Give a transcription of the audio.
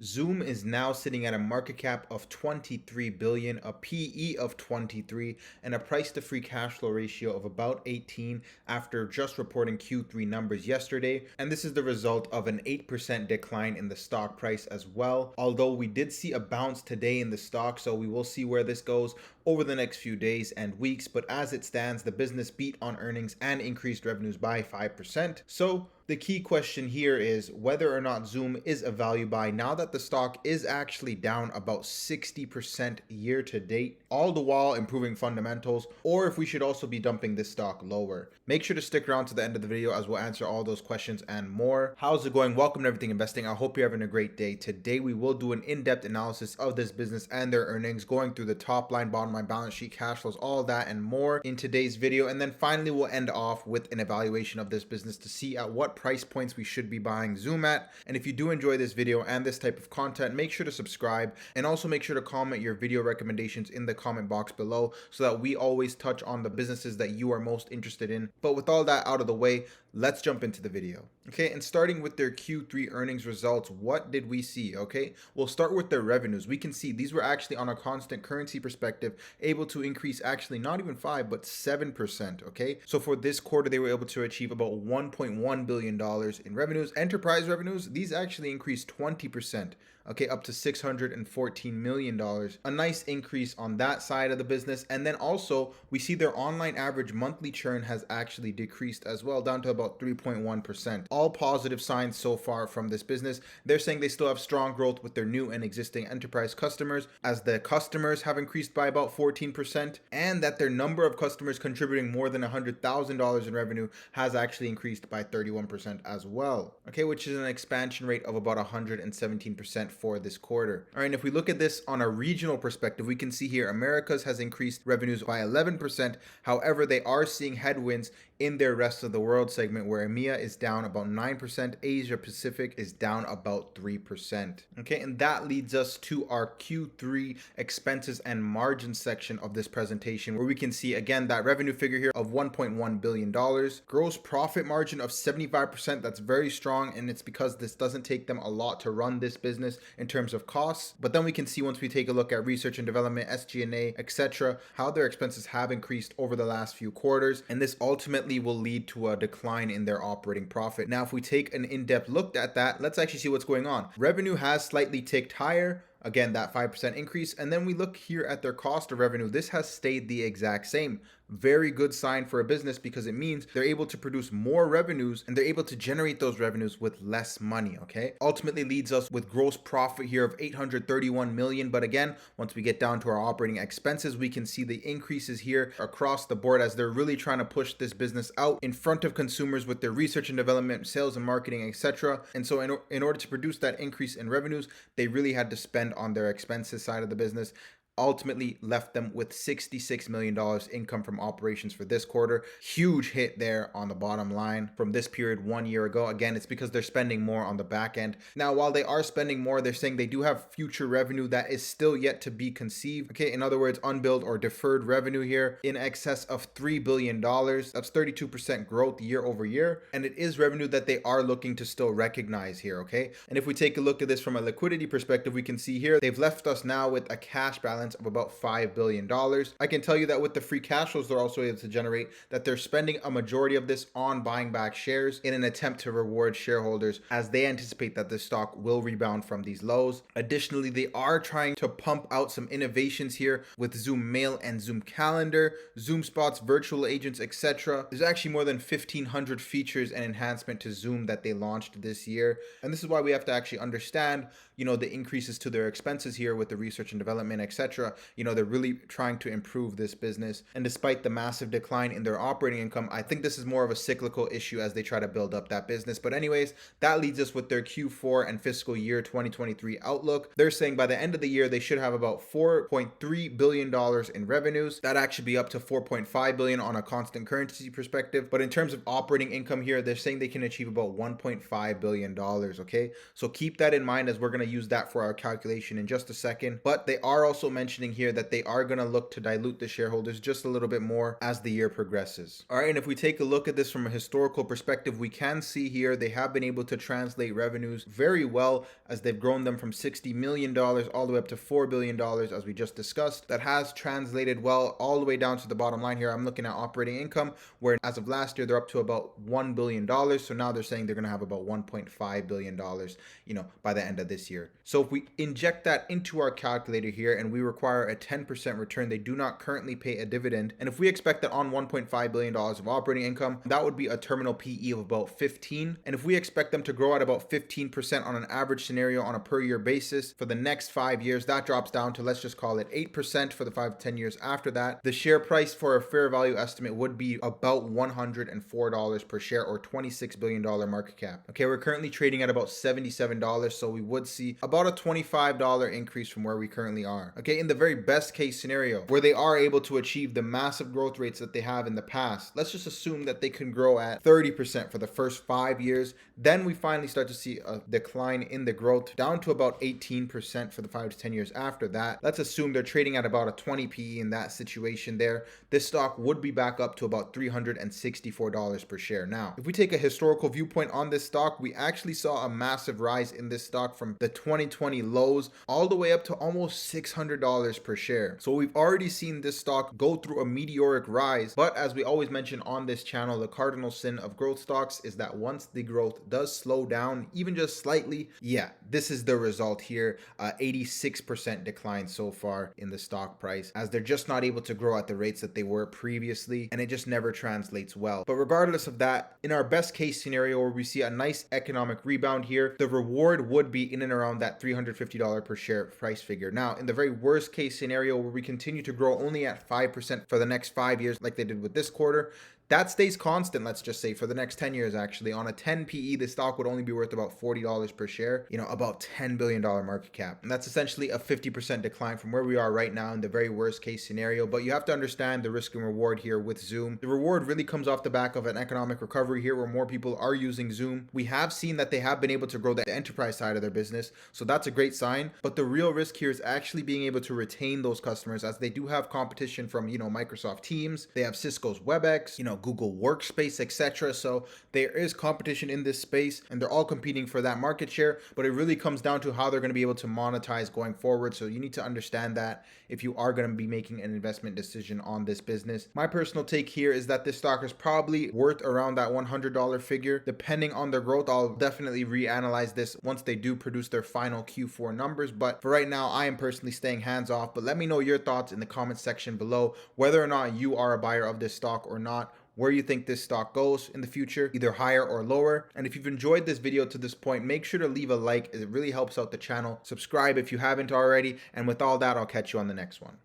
Zoom is now sitting at a market cap of 23 billion, a PE of 23, and a price to free cash flow ratio of about 18 after just reporting Q3 numbers yesterday. And this is the result of an 8% decline in the stock price as well. Although we did see a bounce today in the stock, so we will see where this goes over the next few days and weeks. But as it stands, the business beat on earnings and increased revenues by 5%. So the key question here is whether or not Zoom is a value buy now that the stock is actually down about 60% year to date, all the while improving fundamentals, or if we should also be dumping this stock lower. Make sure to stick around to the end of the video as we'll answer all those questions and more. How's it going? Welcome to Everything Investing. I hope you're having a great day. Today we will do an in-depth analysis of this business and their earnings, going through the top line, bottom line, balance sheet, cash flows, all that and more in today's video. And then finally we'll end off with an evaluation of this business to see at what price points we should be buying Zoom at. And if you do enjoy this video and this type of content, make sure to subscribe and also make sure to comment your video recommendations in the comment box below so that we always touch on the businesses that you are most interested in. But with all that out of the way, let's jump into the video. Okay, and starting with their Q3 earnings results, what did we see? Okay, we'll start with their revenues. We can see these were actually on a constant currency perspective able to increase actually not even 5 but 7%. Okay, so for this quarter they were able to achieve about $1.1 billion in revenues. Enterprise revenues, these actually increased 20%. Okay, up to $614 million. A nice increase on that side of the business. And then also we see their online average monthly churn has actually decreased as well, down to about 3.1%. All positive signs so far from this business. They're saying they still have strong growth with their new and existing enterprise customers, as the customers have increased by about 14%, and that their number of customers contributing more than $100,000 in revenue has actually increased by 31% as well. Okay, which is an expansion rate of about 117% for this quarter. All right, and if we look at this on a regional perspective, we can see here Americas has increased revenues by 11%. However, they are seeing headwinds in their rest of the world segment, where EMEA is down about 9%, Asia Pacific is down about 3%. Okay, and that leads us to our Q3 expenses and margin section of this presentation, where we can see again that revenue figure here of $1.1 billion, gross profit margin of 75%. That's very strong, and it's because this doesn't take them a lot to run this business in terms of costs. But then we can see once we take a look at research and development, SG&A, etc., how their expenses have increased over the last few quarters, and this ultimately will lead to a decline in their operating profit. Now, if we take an in-depth look at that, let's actually see what's going on. Revenue has slightly ticked higher. Again, that 5% increase. And then we look here at their cost of revenue. This has stayed the exact same. Very good sign for a business, because it means they're able to produce more revenues and they're able to generate those revenues with less money. Okay, ultimately leads us with gross profit here of 831 million. But again, once we get down to our operating expenses, we can see the increases here across the board, as they're really trying to push this business out in front of consumers with their research and development, sales and marketing, etc. And so in order to produce that increase in revenues, they really had to spend on their expenses side of the business. Ultimately left them with $66 million income from operations for this quarter. Huge hit there on the bottom line from this period 1 year ago. Again, it's because they're spending more on the back end. Now, while they are spending more, they're saying they do have future revenue that is still yet to be conceived. Okay, in other words, unbilled or deferred revenue here in excess of $3 billion. That's 32% growth year over year. And it is revenue that they are looking to still recognize here. Okay, and if we take a look at this from a liquidity perspective, we can see here they've left us now with a cash balance of about $5 billion. I can tell you that with the free cash flows they're also able to generate, that they're spending a majority of this on buying back shares in an attempt to reward shareholders, as they anticipate that the stock will rebound from these lows. Additionally, they are trying to pump out some innovations here with Zoom Mail and Zoom Calendar, Zoom Spots, virtual agents, etc. There's actually more than 1,500 features and enhancement to Zoom that they launched this year. And this is why we have to actually understand, the increases to their expenses here with the research and development, etc. They're really trying to improve this business. And despite the massive decline in their operating income, I think this is more of a cyclical issue as they try to build up that business. But anyways, that leads us with their Q4 and fiscal year 2023 outlook. They're saying by the end of the year, they should have about $4.3 billion in revenues. That actually be up to $4.5 billion on a constant currency perspective. But in terms of operating income here, they're saying they can achieve about $1.5 billion. Okay, so keep that in mind, as we're going to use that for our calculation in just a second. But they are also mentioning mentioning here that they are going to look to dilute the shareholders just a little bit more as the year progresses. All right, and if we take a look at this from a historical perspective, we can see here they have been able to translate revenues very well as they've grown them from $60 million all the way up to $4 billion, as we just discussed. That has translated well all the way down to the bottom line here. I'm looking at operating income, where as of last year, they're up to about $1 billion. So now they're saying they're going to have about $1.5 billion, by the end of this year. So if we inject that into our calculator here and we require a 10% return, they do not currently pay a dividend. And if we expect that on $1.5 billion of operating income, that would be a terminal PE of about 15. And if we expect them to grow at about 15% on an average scenario on a per year basis for the next 5 years, that drops down to, let's just call it 8% for the 5 to 10 years after that. The share price for a fair value estimate would be about $104 per share, or $26 billion market cap. Okay, we're currently trading at about $77, so we would see about a $25 increase from where we currently are. Okay, in the very best case scenario, where they are able to achieve the massive growth rates that they have in the past, let's just assume that they can grow at 30% for the first 5 years. Then we finally start to see a decline in the growth down to about 18% for the 5 to 10 years after that. Let's assume they're trading at about a 20 PE in that situation there. This stock would be back up to about $364 per share. Now, if we take a historical viewpoint on this stock, we actually saw a massive rise in this stock from the 2020 lows all the way up to almost $600 per share. So we've already seen this stock go through a meteoric rise, but as we always mention on this channel, the cardinal sin of growth stocks is that once the growth does slow down, even just slightly, this is the result here. 86% decline so far in the stock price, as they're just not able to grow at the rates that they were previously, and it just never translates well. But regardless of that, in our best case scenario where we see a nice economic rebound here, the reward would be in and around that $350 per share price figure. Now, in the very worst case scenario where we continue to grow only at 5% for the next 5 years like they did with this quarter, that stays constant, let's just say, for the next 10 years, actually. On a 10 PE, the stock would only be worth about $40 per share, about $10 billion market cap. And that's essentially a 50% decline from where we are right now in the very worst case scenario. But you have to understand the risk and reward here with Zoom. The reward really comes off the back of an economic recovery here where more people are using Zoom. We have seen that they have been able to grow the enterprise side of their business, so that's a great sign. But the real risk here is actually being able to retain those customers, as they do have competition from, Microsoft Teams. They have Cisco's WebEx, Google Workspace, etc. So there is competition in this space, and they're all competing for that market share, but it really comes down to how they're going to be able to monetize going forward. So you need to understand that if you are going to be making an investment decision on this business. My personal take here is that this stock is probably worth around that $100 figure. Depending on their growth, I'll definitely reanalyze this once they do produce their final Q4 numbers. But for right now, I am personally staying hands off. But let me know your thoughts in the comment section below, whether or not you are a buyer of this stock or not, where you think this stock goes in the future, either higher or lower. And if you've enjoyed this video to this point, make sure to leave a like. It really helps out the channel. Subscribe if you haven't already. And with all that, I'll catch you on the next one.